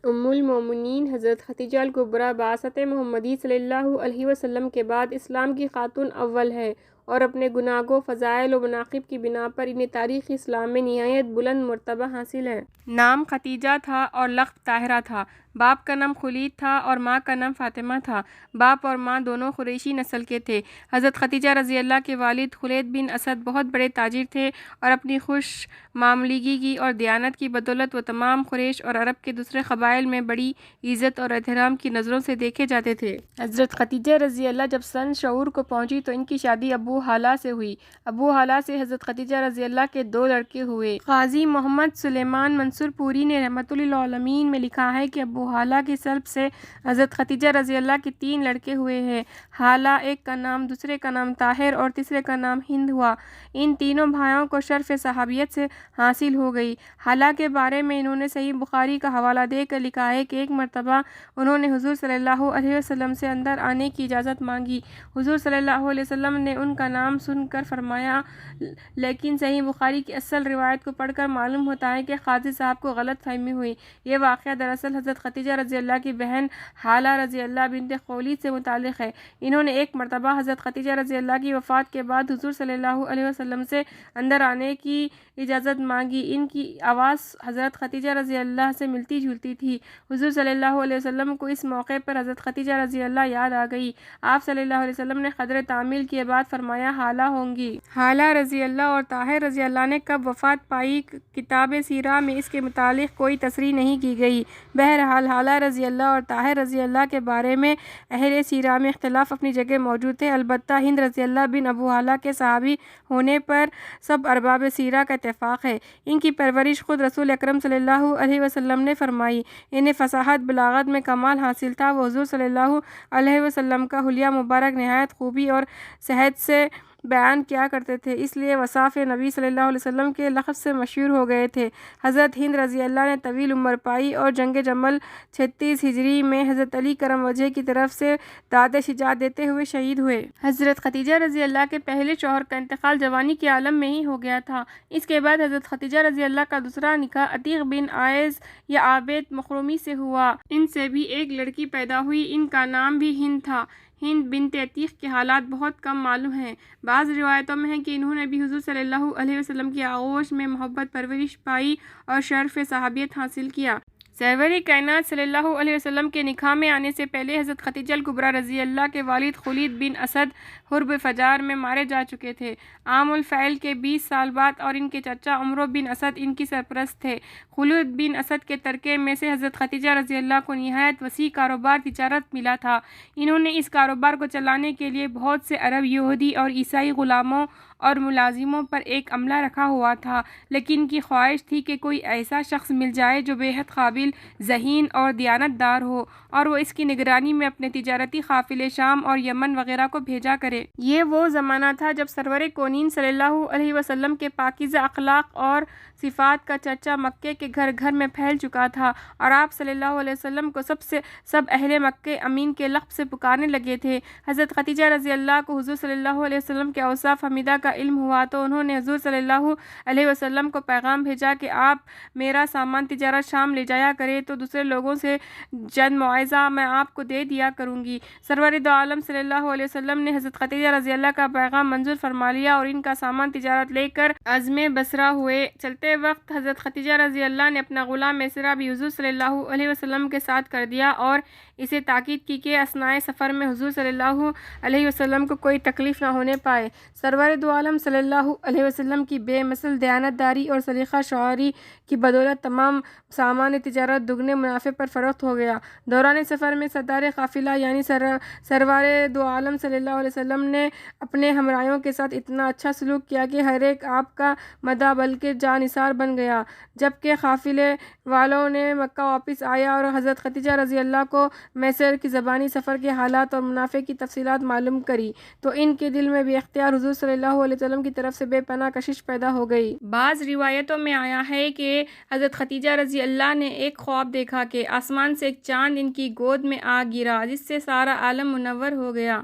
ام المومنین حضرت خدیجہ الکبریٰ بعثت محمدی صلی اللہ علیہ وسلم کے بعد اسلام کی خاتون اول ہے اور اپنے گناہوں، فضائل و مناقب کی بنا پر انہیں تاریخ اسلام میں نہایت بلند مرتبہ حاصل ہے۔ نام خدیجہ تھا اور لقب طاہرہ تھا۔ باپ کا نام خلید تھا اور ماں کا نام فاطمہ تھا۔ باپ اور ماں دونوں قریشی نسل کے تھے۔ حضرت خدیجہ رضی اللہ کے والد خلید بن اسد بہت بڑے تاجر تھے اور اپنی خوش معاملگی کی اور دیانت کی بدولت وہ تمام قریش اور عرب کے دوسرے قبائل میں بڑی عزت اور احترام کی نظروں سے دیکھے جاتے تھے۔ حضرت خدیجہ رضی اللہ جب سن شعور کو پہنچی تو ان کی شادی ابو ہالہ سے ہوئی۔ ابو ہالہ سے حضرت خدیجہ رضی اللہ کے 2 لڑکے ہوئے۔ قاضی محمد سلیمان منصور پوری نے رحمۃ للعالمین میں لکھا ہے کہ ابو ہالہ کی سلب سے حضرت خدیجہ رضی اللہ کے 3 لڑکے ہوئے ہیں۔ ہالہ ایک کا نام، دوسرے کا نام طاہر اور تیسرے کا نام ہند ہوا۔ ان تینوں بھائیوں کو شرف صحابیت سے حاصل ہو گئی۔ ہالہ کے بارے میں انہوں نے صحیح بخاری کا حوالہ دے کر لکھا ہے کہ ایک مرتبہ انہوں نے حضور صلی اللہ علیہ وسلم سے اندر آنے کی اجازت مانگی۔ حضور صلی اللہ علیہ وسلم نے ان کا نام سن کر فرمایا، لیکن صحیح بخاری کی اصل روایت کو پڑھ کر معلوم ہوتا ہے کہ قاضی صاحب کو غلط فہمی ہوئی۔ یہ واقعہ دراصل حضرت خدیجہ رضی اللہ کی بہن ہالہ رضی اللہ بنت خویلد سے متعلق ہے۔ انہوں نے ایک مرتبہ حضرت خدیجہ رضی اللہ کی وفات کے بعد حضور صلی اللہ علیہ وسلم سے اندر آنے کی اجازت مانگی۔ ان کی آواز حضرت خدیجہ رضی اللہ سے ملتی جلتی تھی۔ حضور صلی اللہ علیہ وسلم کو اس موقع پر حضرت خدیجہ رضی اللہ یاد آ گئی۔ آپ صلی اللہ علیہ وسلم نے قدر تعمیل کے بعد فرمایا، ہالہ ہوں گی۔ ہالہ رضی اللہ اور طاہر رضی اللہ نے کب وفات پائی، کتاب سیرہ میں اس کے متعلق کوئی تصریح نہیں کی گئی۔ بہرحال ہالہ رضی اللہ اور طاہر رضی اللہ کے بارے میں اہل سیرہ میں اختلاف اپنی جگہ موجود ہے۔ البتہ ہند رضی اللہ بن ابو ہالہ کے صحابی ہونے پر سب ارباب سیرہ کا اتفاق ہے۔ ان کی پرورش خود رسول اکرم صلی اللہ علیہ وسلم نے فرمائی۔ انہیں فصاحت بلاغت میں کمال حاصل تھا۔ وہ حضور صلی اللہ علیہ وسلم کا حلیہ مبارک نہایت خوبی اور صحت سے بیان کیا کرتے تھے، اس لیے وصاف نبی صلی اللہ علیہ وسلم کے لقب سے مشہور ہو گئے تھے۔ حضرت ہند رضی اللہ نے طویل عمر پائی اور جنگ جمل 36 ہجری میں حضرت علی کرم وجہ کی طرف سے داد شجاعت دیتے ہوئے شہید ہوئے۔ حضرت خدیجہ رضی اللہ کے پہلے شوہر کا انتقال جوانی کے عالم میں ہی ہو گیا تھا۔ اس کے بعد حضرت خدیجہ رضی اللہ کا دوسرا نکاح عتیق بن عائض یا عابد مخرومی سے ہوا۔ ان سے بھی ایک لڑکی پیدا ہوئی، ان کا نام بھی ہند تھا۔ ہند بنت عتیق کے حالات بہت کم معلوم ہیں۔ بعض روایتوں میں ہے کہ انہوں نے بھی حضور صلی اللہ علیہ وسلم کی آغوش میں محبت پرورش پائی اور شرف صحابیت حاصل کیا۔ سرور کائنات صلی اللہ علیہ وسلم کے نکاح میں آنے سے پہلے حضرت خدیجہ الکبریٰ رضی اللہ کے والد خلید بن اسد حرب فجار میں مارے جا چکے تھے عام الفیل کے 20 سال بعد، اور ان کے چچا عمرو بن اسد ان کی سرپرست تھے۔ خلید بن اسد کے ترکے میں سے حضرت خدیجہ رضی اللہ کو نہایت وسیع کاروبار تجارت ملا تھا۔ انہوں نے اس کاروبار کو چلانے کے لیے بہت سے عرب، یہودی اور عیسائی غلاموں اور ملازموں پر ایک عملہ رکھا ہوا تھا، لیکن ان کی خواہش تھی کہ کوئی ایسا شخص مل جائے جو بے حد قابل، ذہین اور دیانت دار ہو اور وہ اس کی نگرانی میں اپنے تجارتی قافلے شام اور یمن وغیرہ کو بھیجا کرے۔ یہ وہ زمانہ تھا جب سرور کونین صلی اللہ علیہ وسلم کے پاکیزہ اخلاق اور صفات کا چرچا مکے کے گھر گھر میں پھیل چکا تھا، اور آپ صلی اللہ علیہ وسلم کو سب اہل مکے امین کے لقب سے پکارنے لگے تھے۔ حضرت خدیجہ رضی اللہ کو حضور صلی اللہ علیہ وسلم کے اوصاف حمیدہ کا علم ہوا تو انہوں نے حضور صلی اللہ علیہ وسلم کو پیغام بھیجا کہ آپ میرا سامان تجارت شام لے جایا کرے تو دوسرے لوگوں سے چند معاوضہ میں آپ کو دے دیا کروں گی۔ سرور دو عالم صلی اللہ علیہ وسلم نے حضرت خدیجہ رضی اللہ کا پیغام منظور فرما لیا اور ان کا سامان تجارت لے کر عزم بصرہ ہوئے۔ چلتے وقت حضرت خدیجہ رضی اللہ نے اپنا غلام میسرہ بھی حضور صلی اللہ علیہ وسلم کے ساتھ کر دیا اور اسے تاکید کی کہ اثناء سفر میں حضور صلی اللہ علیہ وسلم کو کوئی تکلیف نہ ہونے پائے۔ سرور دو عالم صلی اللہ علیہ وسلم کی بے مثل دیانت داری اور سلیقہ شعاری کی بدولت تمام سامان تجارت دگنے منافع پر فروخت ہو گیا۔ دوران سفر میں سردار قافلہ یعنی سرور دو عالم صلی اللہ علیہ وسلم نے اپنے ہمراہیوں کے ساتھ اتنا اچھا سلوک کیا کہ ہر ایک آپ کا مداح بلکہ جانثار بن گیا۔ جبکہ قافلے والوں نے مکہ واپس آیا اور حضرت خدیجہ رضی اللہ کو میسر کی زبانی سفر کے حالات اور منافع کی تفصیلات معلوم کری تو ان کے دل میں بھی اختیار حضور صلی اللہ علیہ وسلم کی طرف سے بے پناہ کشش پیدا ہو گئی۔ بعض روایتوں میں آیا ہے کہ حضرت خدیجہ رضی اللہ نے ایک خواب دیکھا کہ آسمان سے ایک چاند ان کی گود میں آ گرا جس سے سارا عالم منور ہو گیا۔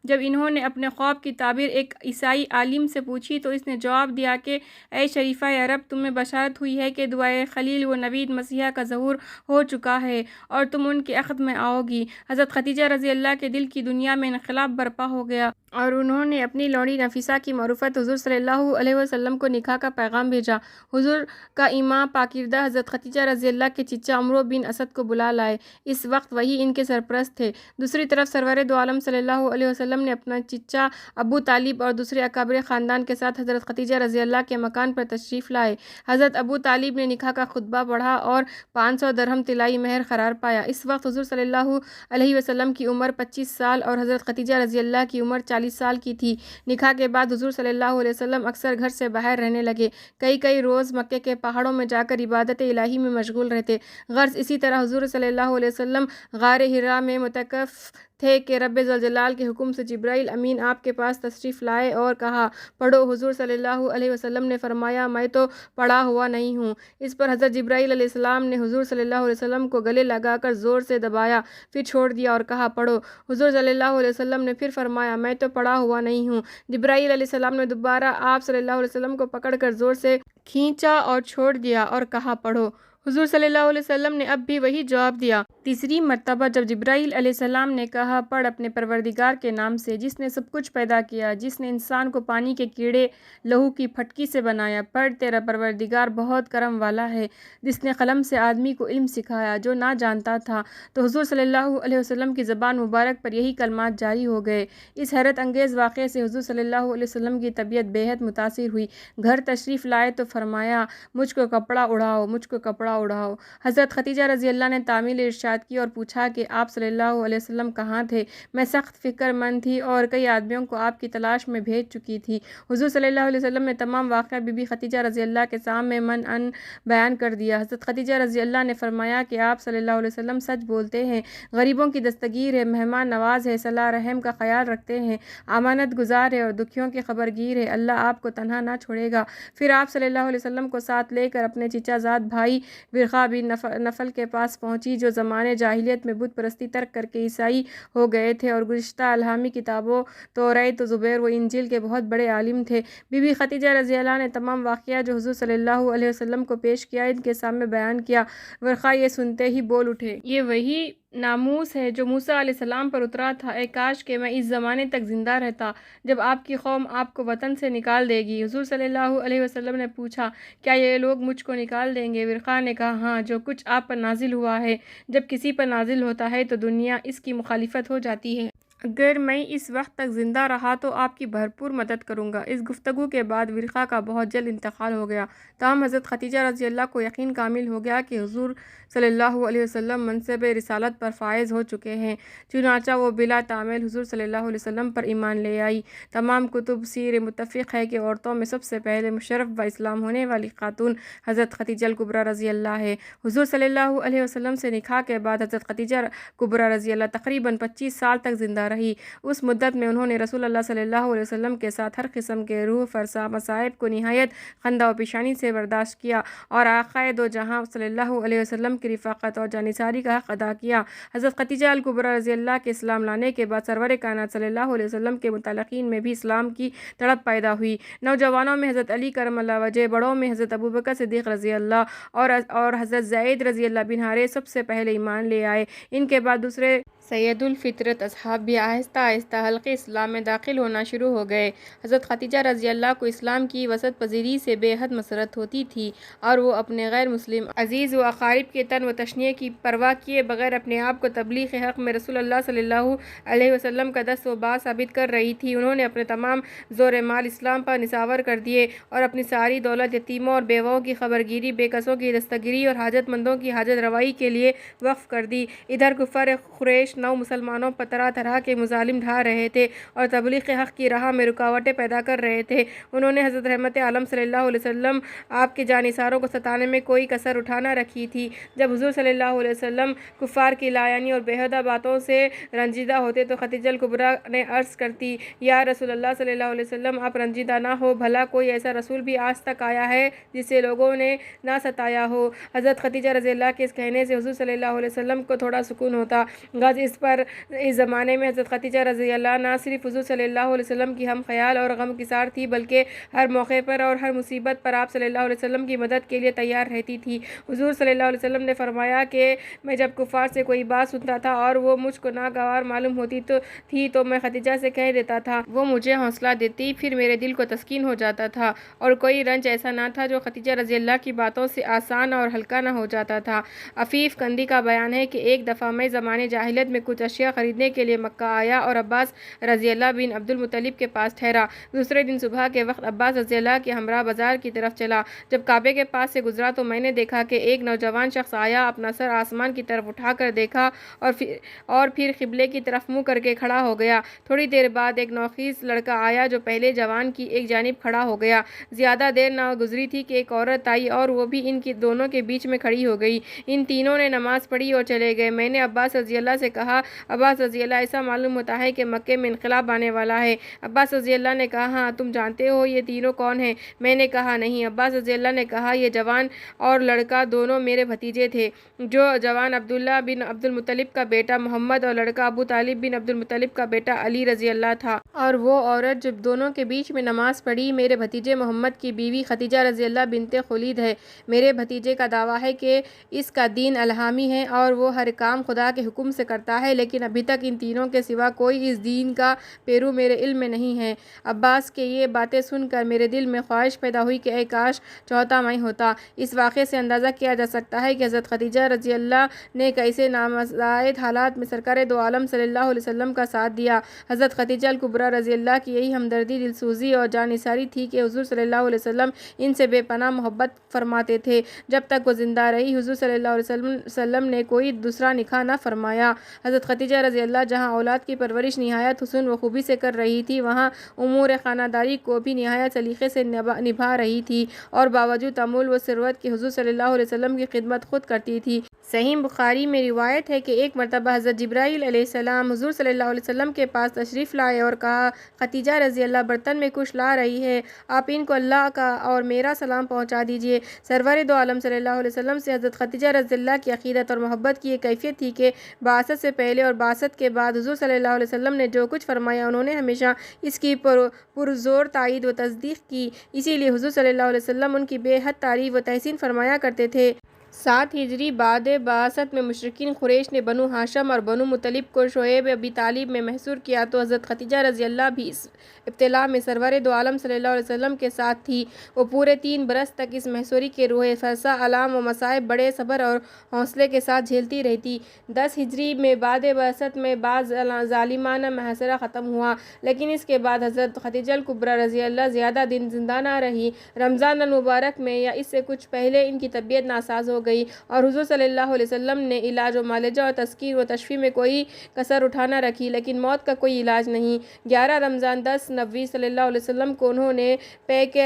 جب انہوں نے اپنے خواب کی تعبیر ایک عیسائی عالم سے پوچھی تو اس نے جواب دیا کہ اے شریفہ عرب، تمہیں بشارت ہوئی ہے کہ دعائے خلیل و نبی مسیح کا ظہور ہو چکا ہے اور تم ان کے عقد میں آؤ گی۔ حضرت خدیجہ رضی اللہ کے دل کی دنیا میں انقلاب برپا ہو گیا اور انہوں نے اپنی لونڈی نفیسہ کی معروفت حضور صلی اللہ علیہ وسلم کو نکاح کا پیغام بھیجا۔ حضور کا امام پاکیزہ حضرت خدیجہ رضی اللہ کے چچا عمرو بن اسد کو بلا لائے۔ اس وقت وہی ان کے سرپرست تھے۔ دوسری طرف سرور دو عالم صلی اللہ علیہ وسلم نے اپنا چچا ابو طالب اور دوسرے اکابر خاندان کے ساتھ حضرت خدیجہ رضی اللہ کے مکان پر تشریف لائے۔ حضرت ابو طالب نے نکاح کا خطبہ پڑھا اور 500 درہم طلائی مہر قرار پایا۔ اس وقت حضور صلی اللہ علیہ وسلم کی عمر 25 سال اور حضرت خدیجہ رضی اللہ کی عمر 40 سال کی تھی۔ نکاح کے بعد حضور صلی اللہ علیہ وسلم اکثر گھر سے باہر رہنے لگے، کئی روز مکے کے پہاڑوں میں جا کر عبادت الہی میں مشغول رہتے۔ غرض اسی طرح حضور صلی اللہ علیہ وسلم غار حرا میں معتکف تھے کہ رب ذوالجلال کے حکم سے جبرائیل امین آپ کے پاس تشریف لائے اور کہا پڑھو۔ حضور صلی اللہ علیہ وسلم نے فرمایا میں تو پڑھا ہوا نہیں ہوں۔ اس پر حضرت جبرائیل علیہ السلام نے حضور صلی اللہ علیہ وسلم کو گلے لگا کر زور سے دبایا، پھر چھوڑ دیا اور کہا پڑھو۔ حضور صلی اللہ علیہ وسلم نے پھر فرمایا میں تو پڑھا ہوا نہیں ہوں۔ جبرائیل علیہ السلام نے دوبارہ آپ صلی اللہ علیہ وسلم کو پکڑ کر زور سے کھینچا اور چھوڑ دیا اور کہا پڑھو۔ حضور صلی اللہ علیہ وسلم نے اب بھی وہی جواب دیا۔ تیسری مرتبہ جب جبرائیل علیہ السلام نے کہا پڑھ اپنے پروردگار کے نام سے جس نے سب کچھ پیدا کیا، جس نے انسان کو پانی کے کیڑے لہو کی پھٹکی سے بنایا، پڑھ تیرا پروردگار بہت کرم والا ہے جس نے قلم سے آدمی کو علم سکھایا جو نہ جانتا تھا، تو حضور صلی اللہ علیہ وسلم کی زبان مبارک پر یہی کلمات جاری ہو گئے۔ اس حیرت انگیز واقعے سے حضور صلی اللہ علیہ وسلم کی طبیعت بے حد متاثر ہوئی۔ گھر تشریف لائے تو فرمایا مجھ کو کپڑا اڑاؤ، مجھ کو کپڑا اڑاؤ۔ حضرت خدیجہ رضی اللہ نے تعمیل ارشاد کی اور پوچھا کہ آپ صلی اللہ علیہ وسلم کہاں تھے؟ میں سخت فکر مند تھی اور کئی آدمیوں کو آپ کی تلاش میں بھیج چکی تھی۔ حضور صلی اللہ علیہ وسلم نے تمام واقعہ بی بی خدیجہ رضی اللہ کے سامنے من بیان کر دیا۔ حضرت خدیجہ رضی اللہ نے فرمایا کہ آپ صلی اللہ علیہ وسلم سچ بولتے ہیں، غریبوں کی دستگیر ہے، مہمان نواز ہے، صلہ رحم کا خیال رکھتے ہیں، امانت گزار ہے اور دکھیوں کے خبرگیر ہے، اللہ آپ کو تنہا نہ چھوڑے گا۔ پھر آپ صلی اللہ علیہ وسلم کو ساتھ لے کر اپنے چچا زاد بھائی ورقہ بن نفل کے پاس پہنچی جو زمانے جاہلیت میں بت پرستی ترک کر کے عیسائی ہو گئے تھے اور گزشتہ الہامی کتابوں توریت و زبور و انجیل کے بہت بڑے عالم تھے۔ بی بی خدیجہ رضی اللہ نے تمام واقعہ جو حضور صلی اللہ علیہ وسلم کو پیش کیا ان کے سامنے بیان کیا۔ ورقہ یہ سنتے ہی بول اٹھے، یہ وہی ناموس ہے جو موسیٰ علیہ السلام پر اترا تھا، اے کاش کہ میں اس زمانے تک زندہ رہتا جب آپ کی قوم آپ کو وطن سے نکال دے گی۔ حضور صلی اللہ علیہ وسلم نے پوچھا کیا یہ لوگ مجھ کو نکال دیں گے؟ ورقہ نے کہا ہاں، جو کچھ آپ پر نازل ہوا ہے جب کسی پر نازل ہوتا ہے تو دنیا اس کی مخالفت ہو جاتی ہے۔ اگر میں اس وقت تک زندہ رہا تو آپ کی بھرپور مدد کروں گا۔ اس گفتگو کے بعد ورقہ کا بہت جلد انتقال ہو گیا، تاہم حضرت خدیجہ رضی اللہ کو یقین کامل ہو گیا کہ حضور صلی اللہ علیہ وسلم منصب رسالت پر فائز ہو چکے ہیں، چنانچہ وہ بلا تعمیل حضور صلی اللہ علیہ وسلم پر ایمان لے آئی۔ تمام کتب سیر متفق ہے کہ عورتوں میں سب سے پہلے مشرف با اسلام ہونے والی خاتون حضرت خدیجہ کبریٰ رضی اللہ ہے۔ حضور صلی اللہ علیہ وسلم سے نکاح کے بعد حضرت خدیجہ کبریٰ رضی اللہ تقریباً 25 سال تک زندہ رہی۔ اس مدت میں انہوں نے رسول اللہ صلی اللہ علیہ وسلم کے ساتھ ہر قسم کے روح فرسا مصائب کو نہایت خندہ و پیشانی سے برداشت کیا اور آقائے دو جہاں صلی اللہ علیہ وسلم کی رفاقت اور جانثاری کا حق ادا کیا۔ حضرت خدیجہ کبریٰ رضی اللہ کے اسلام لانے کے بعد سرور کائنات صلی اللہ علیہ وسلم کے متعلقین میں بھی اسلام کی تڑپ پیدا ہوئی۔ نوجوانوں میں حضرت علی کرم اللہ وجہ، بڑوں میں حضرت ابوبکر صدیق رضی اللہ اور حضرت زید رضی اللہ بن حارثہ سب سے پہلے ایمان لے آئے۔ ان کے بعد دوسرے سید الفطرت اصحاب بھی آہستہ آہستہ حلقے اسلام میں داخل ہونا شروع ہو گئے۔ حضرت خدیجہ رضی اللہ کو اسلام کی وسعت پذیری سے بے حد مسرت ہوتی تھی اور وہ اپنے غیر مسلم عزیز و اقارب کے تن و تشنیع کی پرواہ کیے بغیر اپنے آپ کو تبلیغ حق میں رسول اللہ صلی اللہ علیہ وسلم کا دست و باز ثابت کر رہی تھی۔ انہوں نے اپنے تمام زور مال اسلام پر نثار کر دیے اور اپنی ساری دولت یتیموں اور بیواؤں کی خبرگیری، بے کسوں کی دستگیری اور حاجت مندوں کی حاجت روائی کے لیے وقف کر دی۔ ادھر کفار قریش نو مسلمانوں پر طرح طرح کے مظالم ڈھا رہے تھے اور تبلیغ حق کی راہ میں رکاوٹیں پیدا کر رہے تھے۔ انہوں نے حضرت رحمت عالم صلی اللہ علیہ وسلم آپ کے جانثاروں کو ستانے میں کوئی کسر اٹھا نہ رکھی تھی۔ جب حضور صلی اللہ علیہ وسلم کفار کی لایعنی اور بےہودہ باتوں سے رنجیدہ ہوتے تو خدیجہ کبریٰ نے عرض کرتی یا رسول اللہ صلی اللہ علیہ وسلم آپ رنجیدہ نہ ہو، بھلا کوئی ایسا رسول بھی آج تک آیا ہے جسے لوگوں نے نہ ستایا ہو۔ حضرت خدیجہ رضی اللہ کے اس کہنے سے حضور صلی اللہ علیہ وسلم کو تھوڑا سکون ہوتا۔ غرض اس زمانے میں حضرت خدیجہ رضی اللہ نہ صرف حضور صلی اللہ علیہ وسلم کی ہم خیال اور غم گسار تھی بلکہ ہر موقع پر اور ہر مصیبت پر آپ صلی اللہ علیہ وسلم کی مدد کے لیے تیار رہتی تھی۔ حضور صلی اللہ علیہ وسلم نے فرمایا کہ میں جب کفار سے کوئی بات سنتا تھا اور وہ مجھ کو ناگوار معلوم ہوتی تھی تو میں خدیجہ سے کہہ دیتا تھا، وہ مجھے حوصلہ دیتی، پھر میرے دل کو تسکین ہو جاتا تھا اور کوئی رنج ایسا نہ تھا جو خدیجہ رضی اللہ کی باتوں سے آسان اور ہلکا نہ ہو جاتا تھا۔ عفیف کندی کا بیان ہے کہ ایک دفعہ میں زمانے جاہلیت میں کچھ اشیاء خریدنے کے لیے مکہ آیا اور عباس رضی اللہ بن عبد المطلب کے پاس ٹھہرا۔ دوسرے دن صبح کے وقت عباس رضی اللہ کے ہمراہ بازار کی طرف چلا۔ جب کعبے کے پاس سے گزرا تو میں نے دیکھا کہ ایک نوجوان شخص آیا، اپنا سر آسمان کی طرف اٹھا کر دیکھا اور پھر قبلے کی طرف منہ کر کے کھڑا ہو گیا۔ تھوڑی دیر بعد ایک نوخیز لڑکا آیا جو پہلے جوان کی ایک جانب کھڑا ہو گیا۔ زیادہ دیر نہ گزری تھی کہ ایک عورت آئی اور وہ بھی ان کی دونوں کے بیچ میں کھڑی ہو گئی۔ ان تینوں نے نماز پڑھی اور چلے گئے۔ میں نے عباس رضی اللہ سے کہا، عباس رضی اللہ، ایسا معلوم ہوتا ہے کہ مکے میں انقلاب آنے والا ہے۔ عباس رضی اللہ نے کہا، ہاں، تم جانتے ہو یہ تینوں کون ہیں؟ میں نے کہا، نہیں۔ عباس رضی اللہ نے کہا، یہ جوان اور لڑکا دونوں میرے بھتیجے تھے۔ جو جوان عبداللہ بن عبد المطلب کا بیٹا محمد اور لڑکا ابو طالب بن عبد المطلب کا بیٹا علی رضی اللہ تھا، اور وہ عورت جو دونوں کے بیچ میں نماز پڑھی میرے بھتیجے محمد کی بیوی خدیجہ رضی اللہ بنت خولید ہے۔ میرے بھتیجے کا دعویٰ ہے کہ اس کا دین الہامی ہے اور وہ ہر کام خدا کے حکم سے کرتا ہے، لیکن ابھی تک ان تینوں کے سوا کوئی اس دین کا پیرو میرے علم میں نہیں ہے۔ عباس کے یہ باتیں سن کر میرے دل میں خواہش پیدا ہوئی کہ اے کاش چوتھا میں ہوتا۔ اس واقعے سے اندازہ کیا جا سکتا ہے کہ حضرت خدیجہ رضی اللہ نے کیسے نامزائد حالات میں سرکار دو عالم صلی اللہ علیہ وسلم کا ساتھ دیا۔ حضرت خدیجہ الکبریٰ رضی اللہ کی یہی ہمدردی، دلسوزی اور جانثاری تھی کہ حضور صلی اللہ علیہ وسلم ان سے بے پناہ محبت فرماتے تھے۔ جب تک وہ زندہ رہی حضور صلی اللہ علیہ وسلم نے کوئی دوسرا نکاح نہ فرمایا۔ حضرت خدیجہ رضی اللہ جہاں اولاد کی پرورش نہایت حسن و خوبی سے کر رہی تھی، وہاں امور خانہ داری کو بھی نہایت سلیقے سے نبھا رہی تھی اور باوجود تمول و ثروت کے حضور صلی اللہ علیہ وسلم کی خدمت خود کرتی تھی۔ صحیح بخاری میں روایت ہے کہ ایک مرتبہ حضرت جبرائیل علیہ السلام حضور صلی اللہ علیہ وسلم کے پاس تشریف لائے اور کہا، خدیجہ رضی اللہ برتن میں کچھ لا رہی ہے، آپ ان کو اللہ کا اور میرا سلام پہنچا دیجیے۔ سرور دو عالم صلی اللہ علیہ وسلم سے حضرت خدیجہ رضی اللہ کی عقیدت اور محبت کی یہ کیفیت تھی کہ بعثت سے پہلے اور بعثت کے بعد حضور صلی اللہ علیہ وسلم نے جو کچھ فرمایا انہوں نے ہمیشہ اس کی پرزور تائید و تصدیق کی، اسی لیے حضور صلی اللہ علیہ وسلم ان کی بے حد تعریف و تحسین فرمایا کرتے تھے۔ 7 ہجری بعد بعثت میں مشرکین قریش نے بنو ہاشم اور بنو مطلب کو شعیب ابی طالب میں محصور کیا تو حضرت خدیجہ رضی اللہ بھی اس ابتلا میں سرور دو عالم صلی اللہ علیہ وسلم کے ساتھ تھی۔ وہ پورے 3 برس تک اس محصوری کے روح فرسا آلام و مصائب بڑے صبر اور حوصلے کے ساتھ جھیلتی رہتی۔ 10 ہجری میں بعد بعثت میں بعض ظالمانہ محاصرہ ختم ہوا، لیکن اس کے بعد حضرت خدیجہ الکبریٰ رضی اللہ زیادہ دن زندہ نہ رہی۔ رمضان المبارک میں یا اس سے کچھ پہلے ان کی طبیعت ناساز ہو گئی اور حضور صلی اللہ علیہ وسلم نے علاج و معالجہ اور تسکین و تشفی میں کوئی کسر اٹھا نہ رکھی، لیکن موت کا کوئی علاج نہیں۔ 11 رمضان 10 نبوی صلی اللہ علیہ وسلم کو انہوں نے پیک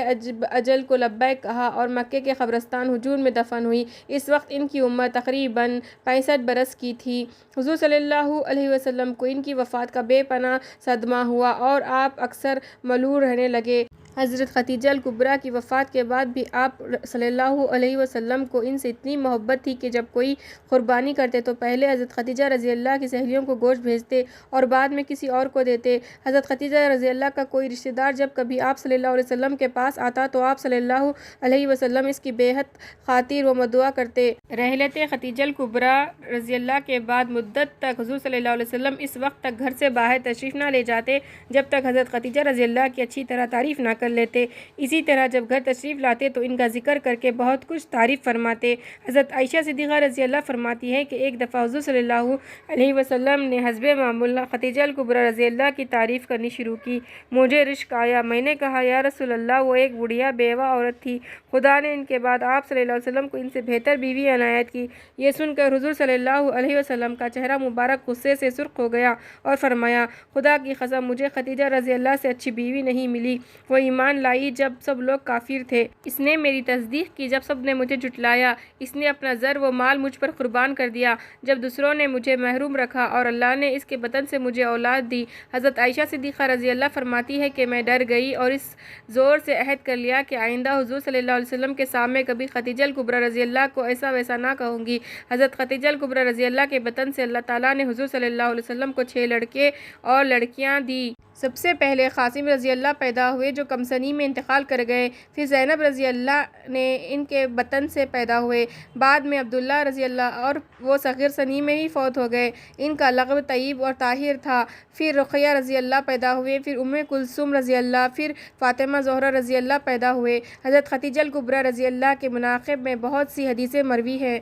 اجل کو لبیک کہا اور مکے کے قبرستان حجون میں دفن ہوئی۔ اس وقت ان کی عمر تقریباً 65 برس کی تھی۔ حضور صلی اللہ علیہ وسلم کو ان کی وفات کا بے پناہ صدمہ ہوا اور آپ اکثر ملول رہنے لگے۔ حضرت خدیجہ الکبریٰ کی وفات کے بعد بھی آپ صلی اللہ علیہ وسلم کو ان سے اتنی محبت تھی کہ جب کوئی قربانی کرتے تو پہلے حضرت خدیجہ رضی اللہ کی سہیلیوں کو گوشت بھیجتے اور بعد میں کسی اور کو دیتے۔ حضرت خدیجہ رضی اللہ کا کوئی رشتہ دار جب کبھی آپ صلی اللہ علیہ وسلم کے پاس آتا تو آپ صلی اللہ علیہ وسلم اس کی بے حد خاطر و مدعا کرتے۔ رحلت خدیجہ الکبریٰ رضی اللہ کے بعد مدت تک حضور صلی اللہ علیہ وسلم اس وقت تک گھر سے باہر تشریف نہ لے جاتے جب تک حضرت خدیجہ رضی اللہ کی اچھی طرح تعریف نہ کر لیتے۔ اسی طرح جب گھر تشریف لاتے تو ان کا ذکر کر کے بہت کچھ تعریف فرماتے۔ حضرت عائشہ صدیقہ رضی اللہ فرماتی ہے کہ ایک دفعہ حضور صلی اللہ علیہ وسلم نے حسب معمول خدیجہ الکبریٰ رضی اللہ کی تعریف کرنی شروع کی۔ مجھے رشک آیا، میں نے کہا یا رسول اللہ، وہ ایک بڑھیا بیوہ عورت تھی، خدا نے ان کے بعد آپ صلی اللہ علیہ وسلم کو ان سے بہتر بیوی عنایت کی۔ یہ سن کر حضور صلی اللہ علیہ وسلم کا چہرہ مبارک غصے سے سرخ ہو گیا اور فرمایا، خدا کی قسم مجھے خدیجہ رضی اللہ سے اچھی بیوی نہیں ملی۔ وہ ایمان لائی جب سب لوگ کافر تھے۔ اس نے میری تصدیق کی جب سب نے مجھے جھٹلایا۔ اس نے اپنا زر و مال مجھ پر قربان کر دیا جب دوسروں نے مجھے محروم رکھا، اور اللہ نے اس کے بطن سے مجھے اولاد دی۔ حضرت عائشہ صدیقہ رضی اللہ فرماتی ہے کہ میں ڈر گئی اور اس زور سے عہد کر لیا کہ آئندہ حضور صلی اللہ علیہ وسلم کے سامنے کبھی خدیجہ الکبریٰ رضی اللہ کو ایسا ویسا نہ کہوں گی۔ حضرت خدیجہ الکبریٰ رضی اللہ کے بطن سے اللہ تعالیٰ نے حضور صلی اللہ علیہ وسلم کو 6 لڑکے اور لڑکیاں دی۔ سب سے پہلے قاسم رضی اللہ پیدا ہوئے جو کم سنی میں انتقال کر گئے، پھر زینب رضی اللہ نے ان کے بطن سے پیدا ہوئے، بعد میں عبداللہ رضی اللہ اور وہ صغیر سنی میں ہی فوت ہو گئے۔ ان کا لقب طیب اور طاہر تھا۔ پھر رقیہ رضی اللہ پیدا ہوئے، پھر ام کلثوم رضی اللہ، پھر فاطمہ زہرا رضی اللہ پیدا ہوئے۔ حضرت خدیجہ الکبریٰ رضی اللہ کے مناقب میں بہت سی حدیثیں مروی ہیں۔